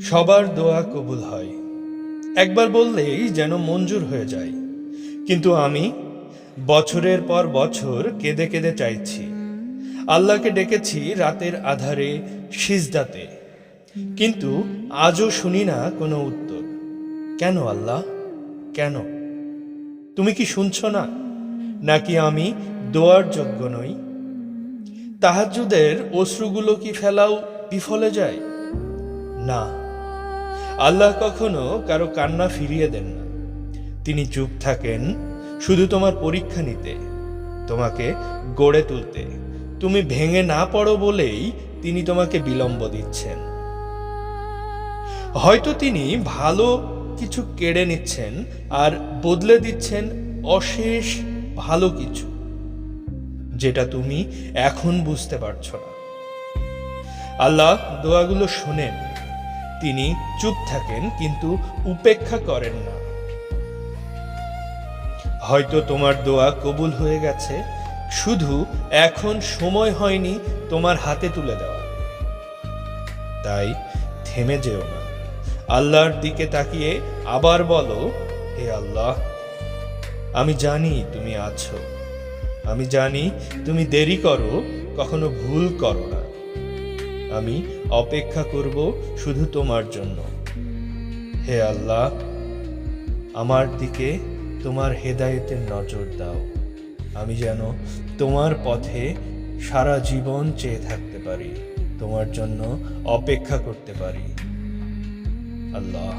সবার দোয়া কবুল হয়, একবার বললেই যেন মঞ্জুর হয়ে যায়। কিন্তু আমি বছরের পর বছর কেঁদে কেঁদে চাইছি, আল্লাহকে ডেকেছি রাতের আধারে, সিজদাতে, কিন্তু আজও শুনি না কোনো উত্তর। কেন আল্লাহ, কেন? তুমি কি শুনছো না? নাকি আমি দোয়ার যোগ্য নই? তাহাজ্জুদের অশ্রুগুলো কি ফেলাও বিফলে যায়? না, আল্লাহ কখনো কারো কান্না ফিরিয়ে দেন না। তিনি চুপ থাকেন শুধু তোমার পরীক্ষা নিতে, তোমাকে গড়ে তুলতে। তুমি ভেঙে না পড়ো বলেই তিনি তোমাকে বিলম্ব দিচ্ছেন। হয়তো তিনি ভালো কিছু কেড়ে নিচ্ছেন আর বদলে দিচ্ছেন অশেষ ভালো কিছু, যেটা তুমি এখন বুঝতে পারছো না। আল্লাহ দোয়াগুলো শোনেন, তিনি চুপ থাকেন কিন্তু উপেক্ষা করেন না। হয়তো তোমার দোয়া কবুল হয়ে গেছে, শুধু এখন সময় হয়নি তোমার হাতে তুলে দেওয়া। তাই থেমে যেও না, আল্লাহর দিকে তাকিয়ে আবার বলো, হে আল্লাহ, আমি জানি তুমি আছো, আমি জানি তুমি দেরি করো, কখনো ভুল করো না। আমি অপেক্ষা করব শুধু তোমার জন্য। হে আল্লাহ, আমার দিকে তোমার হেদায়েতের নজর দাও, আমি যেন তোমার পথে সারা জীবন চেয়ে থাকতে পারি, তোমার জন্য অপেক্ষা করতে পারি। আল্লাহ।